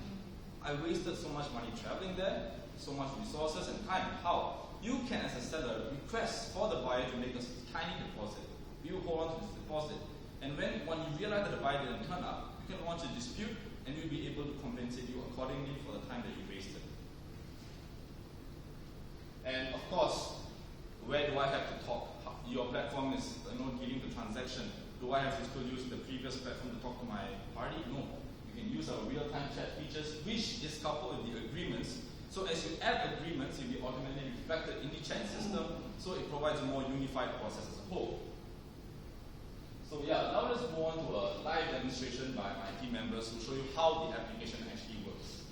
I wasted so much money traveling there, so much resources and time. How? You can, as a seller, request for the buyer to make a tiny deposit. You hold on to this deposit. And when you realize that the buyer didn't turn up, you can launch a dispute and we'll be able to compensate you accordingly for the time that you wasted. And of course, where do I have to talk? Your platform is dealing to transaction. Do I have to still use the previous platform to talk to my party? No. You can use our real-time chat features, which is coupled with the agreements. So as you add agreements, you'll be automatically reflected in the chain system, so it provides a more unified process as a whole. So yeah, now let's move on to a live demonstration by my team members who show you how the application actually works.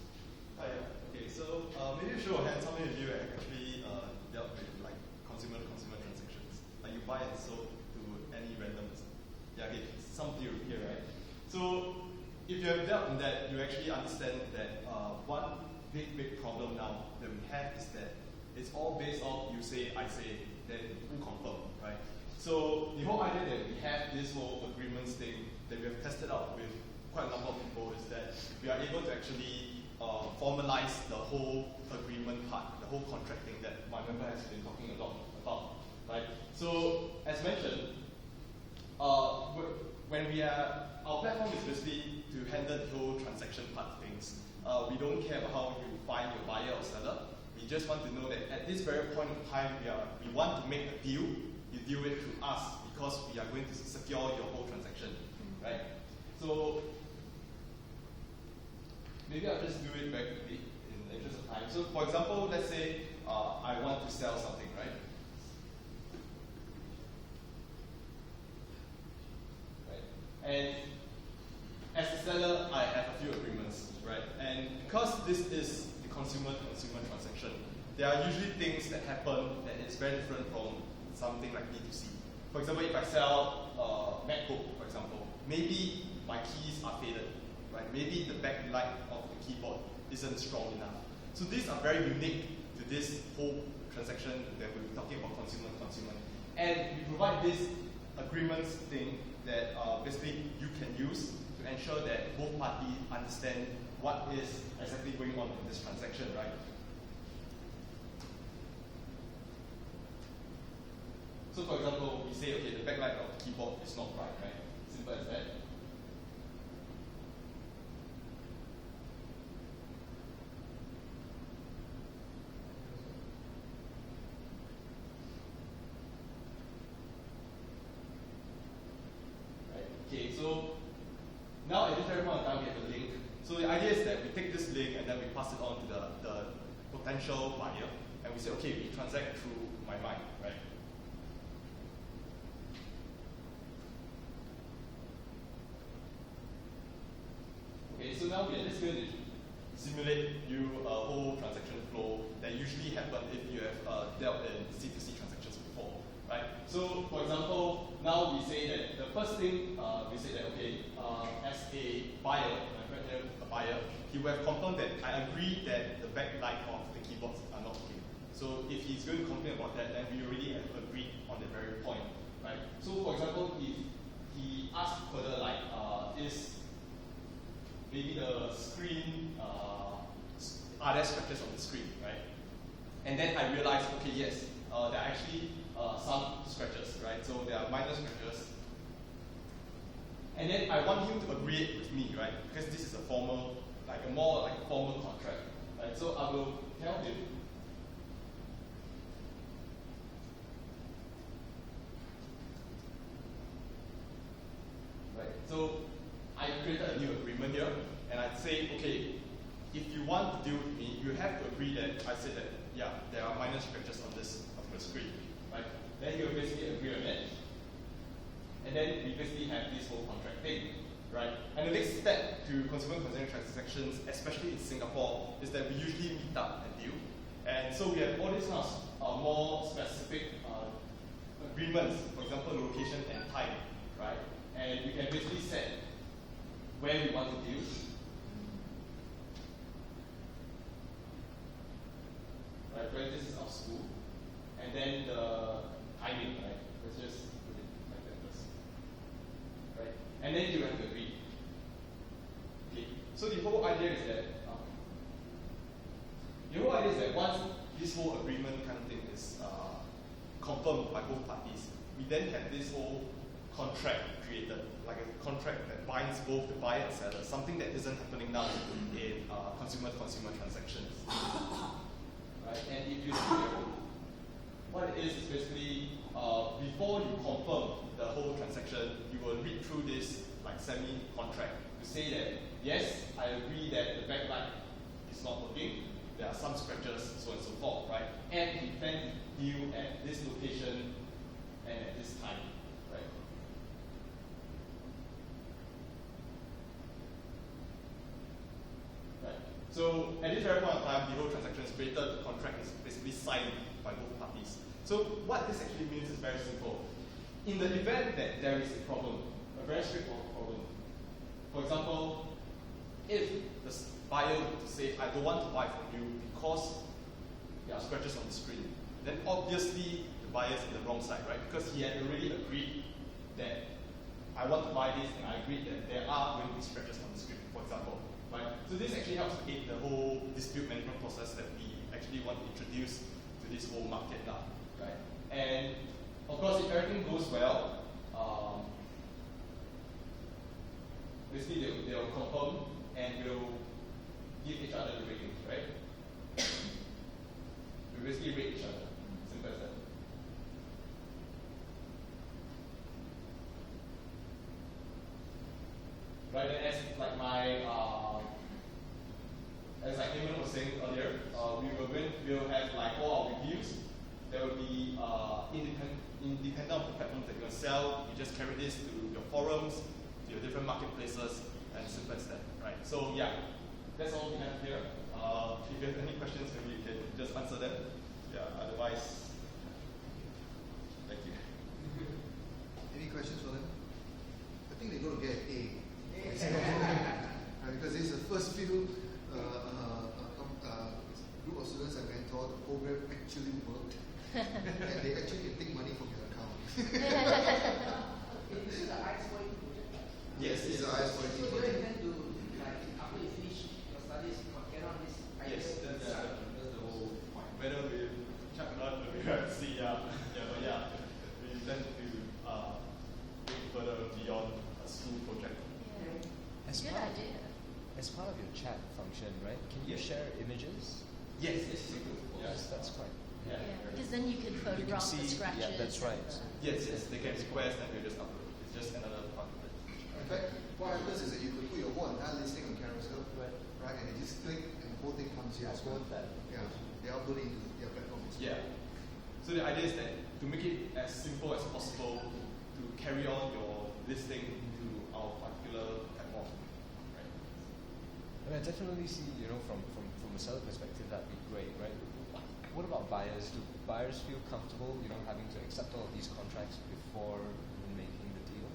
Hi, okay, so maybe show of hands, how many of you have actually dealt with like consumer-to-consumer transactions? Like you buy and sold to any random person. Yeah, okay, some of you here, right? So if you have dealt with that, you actually understand that one big problem now that we have is that it's all based on you say, I say, then who confirm, right? So the whole idea that we have this whole agreements thing that we have tested out with quite a number of people is that we are able to actually formalize the whole agreement part, the whole contract thing that my member has been talking a lot about, right? So as mentioned, when we are, our platform is basically to handle the whole transaction part of things. We don't care about how you find your buyer or seller. We just want to know that at this very point in time, we want to make a deal. You deal it through us because we are going to secure your whole transaction, right? So maybe I'll just do it very quickly in the interest of time. So for example, let's say I want to sell something, right? And as a seller, I have a few agreements, right? And because this is the consumer-to-consumer transaction, there are usually things that happen that is very different from something like B2C. For example, if I sell MacBook, for example, maybe my keys are faded, right? Maybe the backlight of the keyboard isn't strong enough. So these are very unique to this whole transaction that we're talking about consumer-to-consumer. And we provide this agreements thing that basically you can use to ensure that both parties understand what is exactly going on in this transaction, right? So for example, we say, okay, the backlight of the keyboard is not bright, right? Simple as that. Right. Okay, so now at this very point in time, we have a link. So the idea is that we take this link and then we pass it on to the potential buyer, and we say, okay, we transact through MaiMai, right? Okay, so now we are just going to simulate you a whole transaction flow that usually happens if you have dealt in C2C transactions before, right? So, for example, now we say that the first thing, we say that, okay, as a buyer, my friend here, a buyer, he will have confirmed that I agree that the backlight of the keyboards are not okay. So if he's going to complain about that, then we already have agreed on the very point, right? So, for example, if he asks further, like, is maybe the screen, are there scratches on the screen, right? And then I realize, okay, yes, there are actually some scratches, right? So there are minor scratches. And then I want him to agree with me, right? Because this is a formal, more formal contract, right? So I will tell him, right? So I created a new agreement here, and I'd say, okay, if you want to deal with me, you have to agree that I said that, yeah, there are minor scratches on this screen, right? Then you basically agree on it, and then we basically have this whole contract thing, right? And the next step to consumer-consumer transactions, especially in Singapore, is that we usually meet up and deal. And so we have all these kind of more specific agreements, for example, location and time, right? And we can basically set when we want to deal. Right, when this is our school. And then the timing, right? Let's just put it like that first. Right? And then you have to agree. Okay. So the whole idea is that once this whole agreement kind of thing is confirmed by both parties, we then have this whole contract created, like a contract that binds both the buyer and seller, something that isn't happening now in consumer-to-consumer transactions. Right? And if you see what it is basically before you confirm the whole transaction, you will read through this like semi-contract to say that yes, I agree that the backlight is not working. There are some scratches, so on and so forth, right? And we plan to deal at this location and at this time, right? Right. So at this very point of time, the whole transaction is created, the contract is basically signed by both parties. So what this actually means is very simple. In the event that there is a problem, a very straightforward problem, for example, if the buyer were to say, I don't want to buy from you because there are scratches on the screen, then obviously the buyer is in the wrong side, right? Because he had already agreed that I want to buy this and I agreed that there are going to be scratches on the screen, for example. Right? So this actually helps to aid the whole dispute management process that we actually want to introduce to this whole market now. Right? And of course, if everything goes well, basically they'll confirm and we'll give each other the ratings, right? We basically rate each other. Simple as that. Right, and as like as like Eamon was saying earlier, we'll have like all our reviews. There will be independent of the platforms that you're going to sell. You just carry this to your forums, to your different marketplaces, and simple as that, right? So yeah, that's all we have here. If you have any questions, maybe you can just answer them. Yeah, otherwise, thank you. Any questions for them? I think they're going to get an A. Because this is the first few group of students I mentor, the program actually worked. And they actually can take money from your account. Is this the IS-40 project? Yes, it's the IS-40 So you project. intend to, like, after you finish your studies, get on this IS-40? Yes, that's the whole point. Whether we check or not, we have to see. But we intend to go further beyond a school project. Yeah. As Good part, idea. as part of your chat function, right? Can you share images? Yes, you could. Yes, that's quite. Yeah, because then you can photograph the scratches. Yeah, that's right. Yes, they can request and we just upload. It's just another part of it. In fact, what happens is that you could put your whole entire listing on Carousel, right? And you just click and the whole thing comes here. Yeah, they upload it into their platform. Yeah. So the idea is that to make it as simple as possible to carry on your listing to our particular platform. Right? And I definitely see, from a seller perspective, that'd be great, right? What about buyers? Do buyers feel comfortable, having to accept all of these contracts before making the deal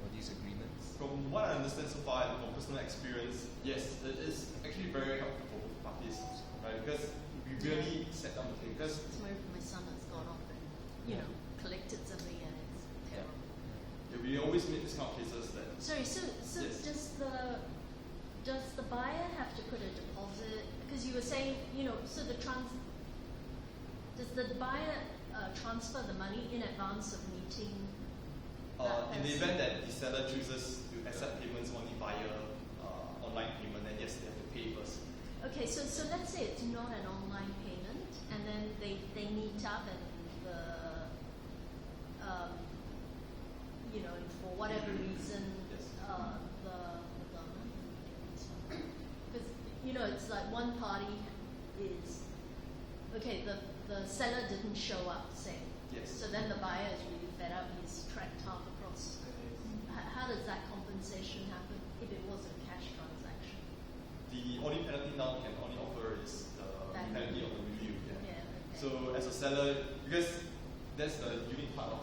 or these agreements? From what I understand so far and from personal experience, yes, it is actually very helpful for both parties, right? Because we really set down the thing. Because my son has gone off and collected something and it's terrible. Yeah, we always meet this kind of cases that. Sorry, so yes. does the buyer have to put a deposit? Because you were saying, does the buyer transfer the money in advance of meeting that in the person? event that the seller chooses to accept payments only via online payment, then yes, they have to pay first. Okay, so let's say it's not an online payment, and then they meet up and and for whatever reason, Yes. the government, because it's like one party is okay. The seller didn't show up, say. Yes. So then the buyer is really fed up. He's tracked half across. How does that compensation happen if it was a cash transaction? The only penalty now we can only offer is the penalty of the review. Yeah. Yeah, okay. So as a seller, because that's the unique part of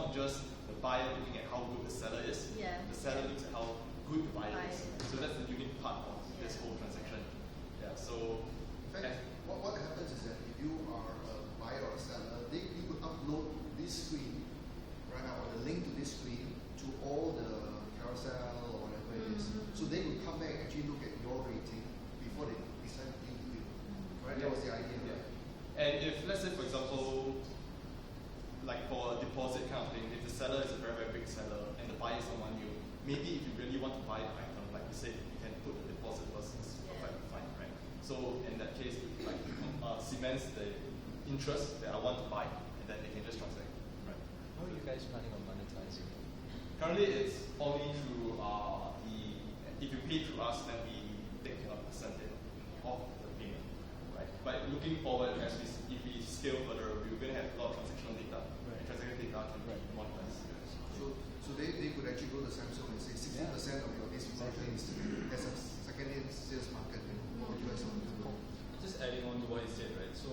not just the buyer looking at how good the seller is. Yeah. The seller looks at how good the buyer is. Buyer. So that's the unique part of this whole transaction. Yeah. So. In fact, what happens is that if you are a buyer or a seller, you could upload this screen, right, or the link to this screen to all the carousel or whatever it is. So they would come back and actually look at your rating before they decide to deal with you. Right? That was the idea, right? And if, let's say, for example, like for a deposit kind of thing, if the seller is a very, very big seller and the buyer is someone new, maybe if you really want to buy the item, like you said, you can put the deposit first, it's perfectly fine, right? So in that case, it like cements the interest that I want to buy, and then they can just transact, right? How are you guys planning on monetizing? Currently, it's only through if you pay through us, then we take a percentage of the payment, right? But looking forward, if we scale further, we're going to have a lot of transactional data. Right. Transactional data can be monetized. So they could actually go to Samsung and say 60% of your distribution is as a secondary sales market for US or Just adding on to what he said, right? So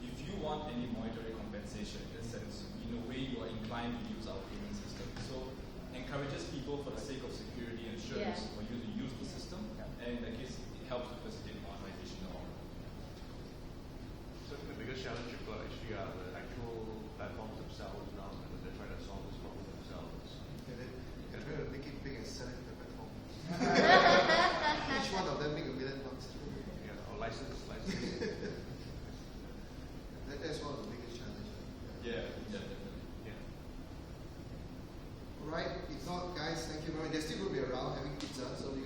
if you want any monetary compensation in that sense, in a way you are inclined to use our payment system. So encourages people for the sake of security and assurance for you to use the system, and in that case it helps to facilitate monetization of our. So the biggest challenge you've got actually are the actual platforms themselves now, because they're trying to solve this problem themselves. They're trying to make it big and sell it to the platform. Each one of them make $1 million. Yeah, or license. That's one of the biggest challenges. Yeah, definitely. Yeah. Alright, if not, guys, thank you very much. They're still going to be around having pizza, so you